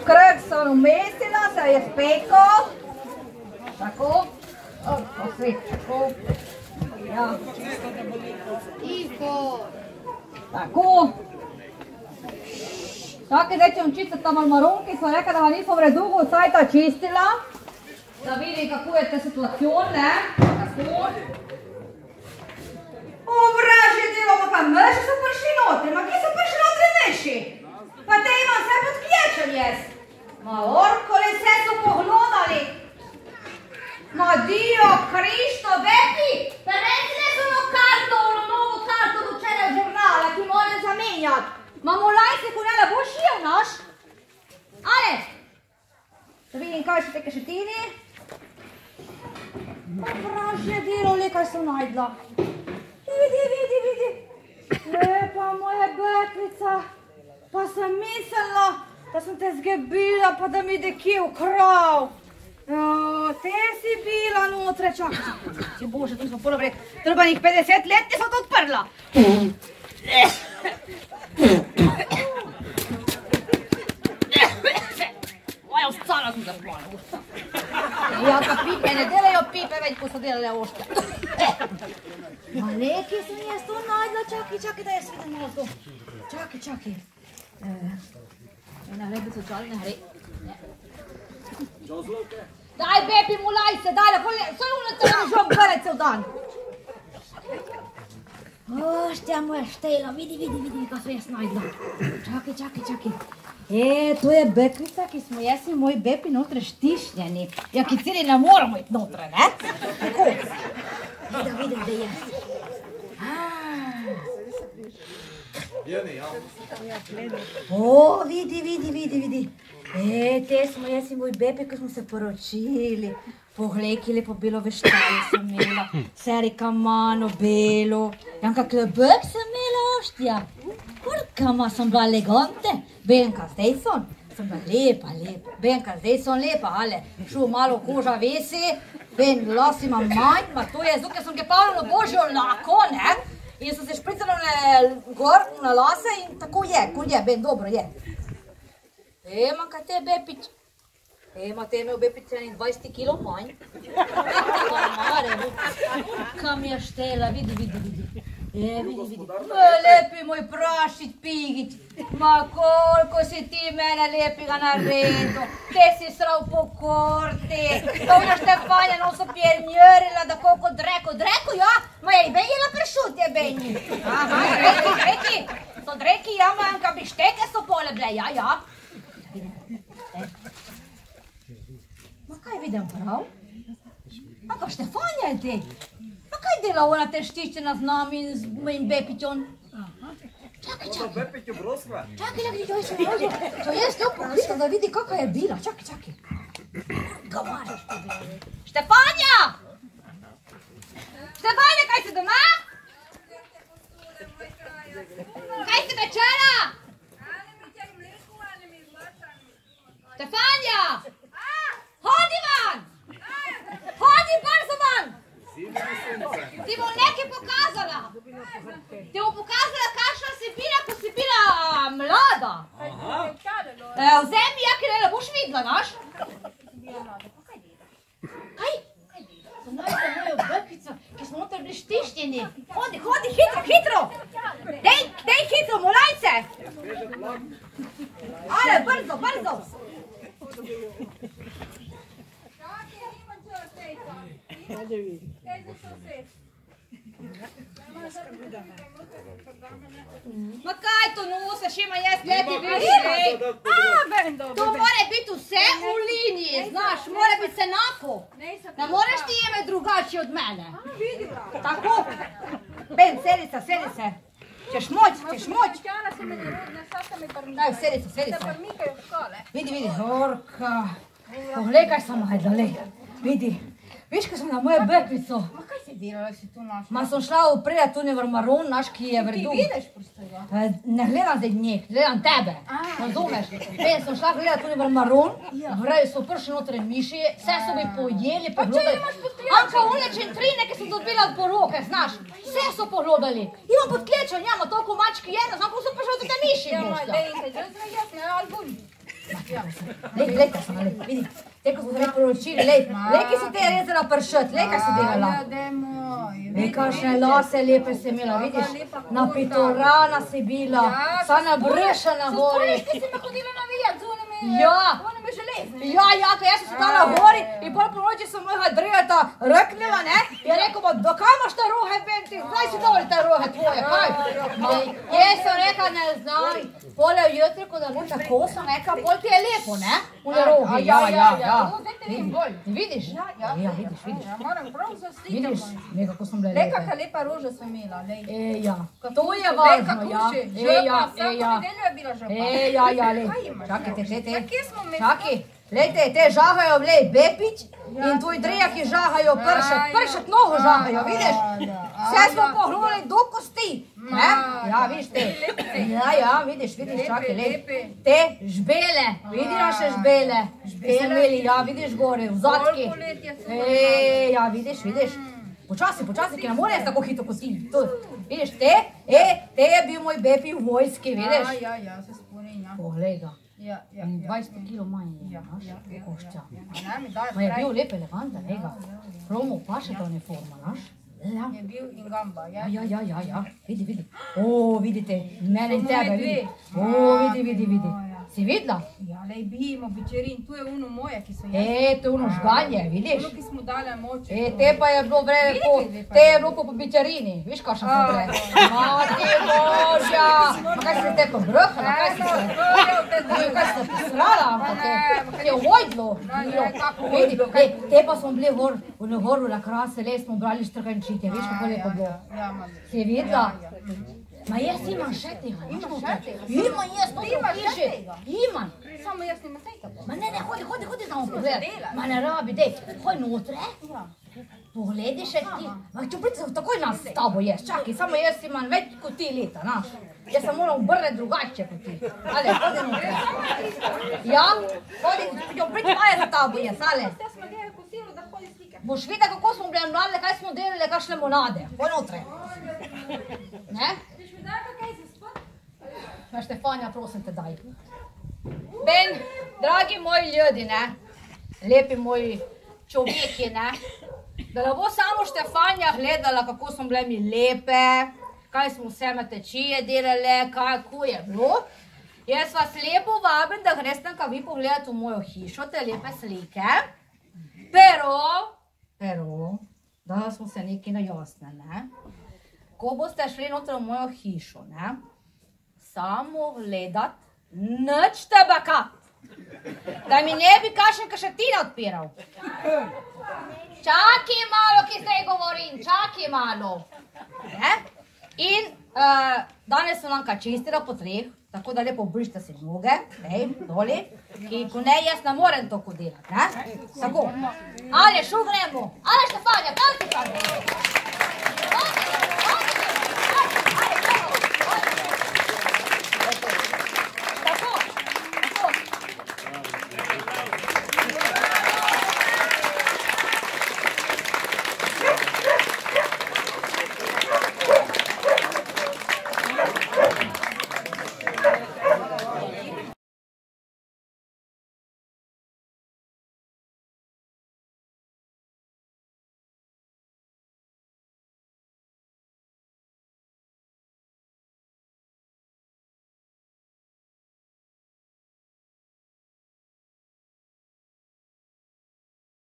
krk sem umestila, se je spekal. Tako. Tako. Ja. Tako. Čakaj, zdaj ćem čistiti tam maronki, sem rekla, da vam nisem vredugo vsajta čistila. Da vidim, kako je ta situacijon, ne? Tako. O, vražje delo, pa kaj myši so prišli notri, ma kje so prišli notri myši? Pa te imam vse pod klječem jaz. Ma orkoli, vse so pohlodali. Ma Dio, Kristo, Bepi, pa recile so novo karto do včeraj žurnala, ki moram zamenjati. Ma molaj se, ko ne boš jel naš? Ale, da vidim, kaj še teke šetini. Pa vražje delo, le kaj sem najdla. Vidi. Lepa moja Beklica. Pa sem mislila, da sem te zgebila, pa da mi dekje ukrav. Te si bila notre, čakaj. Bože, tu smo ponovno rekli, treba njih 50 let, nisem to odprla. Moja ostala sem zaplala, usta. Ja, pa pipe, ne delajo pipe, več ko so delale ošte. Ma nekaj sem jaz to najdla, čakaj, da jaz vidim malo to. Čakaj. Ne gre, bi se očali, ne gre. Daj, Bepi, mulaj se, daj, vse ono te ne žom gledati cel dan. Oštja moja štela, vidi, kaj so jaz najdla. Čakaj. To je Beklica, ki smo jaz in moj Bepi notre štišnjeni. Ja, ki celi ne moramo iti notre, ne? Tako. Vidim, da je. O, vidi. Te smo jaz in moj Bepi, ko smo se poročili. Poglej, ki lepo belo veštali sem imela. Serika mano, belo. Janka klobek sem imela, oštja. Kolikama sem bila elegante. Benka, zdaj sem bila lepa. Benka, zdaj sem lepa, ale. Šel malo koža vesi. Ben, las imam manj, ma to je zato, ker sem gepavljala božjo lako, ne? In sem se špricala gor na lase in tako je, ko je, Ben, dobro je. Ema, kaj te Bepič? Ema, te imel Bepič 20 kilo manj. Kam je štela, vidi. Vidi. Lepi moj prašič Pigić, ma koliko si ti mene lepiga naredil, te si sral po korti, to ona Štefanja non so pjernjörila da koliko dreko, ja, ma je i benjela pršutje benji. Aha, dreki, so dreki, ja, manjka bi šteke so pole ble, ja. Ma kaj vidim prav? A ka Štefanja je te? Pa kaj dela ona te štiščena z nami in z mojim Bepićom? Čakaj. To je s to pokrita da vidi kakva je bila. Čakaj. Govoriš ti bilo. Štefanja! Štefanja, kaj si doma? Kaj si večera? Štefanja! Hodi van! Hodi brzo van! Ti bom nekaj pokazala. Ti bom pokazala, kakšna si bila, ko si bila mlada. Vzemi, jaki ne boš videla, naš? Kaj? Sem najdela mojo Bekico, ki smo noter bili štiščeni. Hodi, hitro. Dej hitro, molajce. Ale, brzo. Ma kaj to nosiš, ima jaz leti višli? To mora biti vse v liniji, znaš, mora biti enako. Ne moreš ti imeti drugače od mene. Tako. Ben, sedi se. Češ moč. Daj, sedi se. Vidi, orka. Poglej, kaj sem najdala, vidi. Viš, ko sem na moje Beklico. Ma kaj si delala, si tu našla? Ma sem šla upredat tu v maron, naš, ki je vredu. Ti vidiš prostega? Ne gledam zdaj njih, gledam tebe. Razumeš? Sem šla gledat tu v maron, so prišli notre miši, vse so mi pojeli, poglodali. Anka unečen trine, ki sem dobila od poroke, znaš, vse so poglodali. Imam pod klečom, toliko mački jedno, znam, ko so prišli do te miši. Ja, ma, Benka, jaz ne album. Lej, kaj sem, vidi. Te, ko smo se poročili, lej, kaj si te rezala pršet, lej, kaj si delala. Lej, kakšne lase lepe si imela, vidiš, napitorana si bila, sa nabršana gori. Ti si me hodila navijat z onimi železne. Ja, ko jaz sem se dala gori in pol po noči sem mojega Drejata rknila, ne, je rekel, do kaj imaš te rohe, Benti, zdaj si doli te rohe tvoje, kaj? Jaz sem rekla, ne znam, pole jutri, ko da bo tako sem rekla, pol ti je lepo, ne, une rohe, ja. Vidiš? Ja, vidiš. Moram prav zaslikati. Vidiš, nekako sem bile Lej, lepe. kakšna lepa roža sem imela, lej. Ja, to je važno, ja. Vsako nedeljo je bila žapa. Ja, lej, čakajte, Kje smo med? čakaj, lejte, te žahajo, lej, Bepič in tvoji Drejaki žahajo pršet nogo žahajo, vidiš? Vse smo pohruli do kosti, ne? Ja, vidiš te. Ja, vidiš, čakaj, lej. Te žbele, vidi naše žbele. Te so imeli, ja, vidiš gore, v zadki. Ja, vidiš. Počasi, ki ne more jaz tako hitro kositi. Vidiš, te je bil moj Bepi v vojski, vidiš? Ja, se spomnim, ja. Poglej ga. Ja. 20 kilo manj je, znaš, košča. Ne, mi daj, Ma je bil lep eleganta, lega. Prav mu paše ta uniforma, znaš? je bil in gamba, ja. Ja, vidi. O, vidite, mene in tebe, vidi. O, vidi. Si videla? Ja, lej, bijemo bičerin, tu je ono moje, ki so jaz. To je ono žganje, vidiš? Ono, ki smo dali moče. Te pa je bilo te je bilo po bičarini, viš kakšen sem bre? Mati Božja! Ma kaj si te pobrhala, kaj si se posrala, te je vojdlo. Te pa smo bili v Goru na Krase, le smo brali štrgančite, viš kako lepo bilo. Si videla? Ma jaz imam še tega, Imam jaz, to so piše. Imam. Samo jaz nimam tega. Ma ne, hodi znamo pogledati. Ma ne rabi, dej, hoj notre. Pogledi še ti. Ma če priti takoj nas s tabo jaz, čakaj, samo jaz imam več kot ti leta, naš. Jaz se moram obrniti drugače kot ti. Ale, hodi notre. Ja, hodi, če priti maja za tabo jaz, ale. Jaz smo gledali kosilo, da hodi slike. Boš videla, kako smo bile mlade, kaj smo delali, kakšne monade. Hoj notre. Ne? Ma Štefanja, prosim te, daj. Ben, dragi moji ljudi, ne, lepi moji človeki, ne, da ne bo samo Štefanja gledala, kako smo bile mi lepe, kaj smo vse metečije delale, kako je bilo. Jaz vas lepo vabim, da greste vi pogledati v mojo hišo, te lepe slike. Pero, da smo se nekaj najasne, ne. Ko boste šli noter v mojo hišo, ne, samo gledat, nič tabakat, da mi ne bi kakšen kašetina odpiral. Čakaj malo, ki zdaj govorim, čakaj malo. In danes sem vam čistila po tleh, tako da lepo obrište si noge, doli, in ko ne, jaz ne morem to delati, ne? Tako. Ale, šel gremo, ale Štefanja, kaj ti pravi?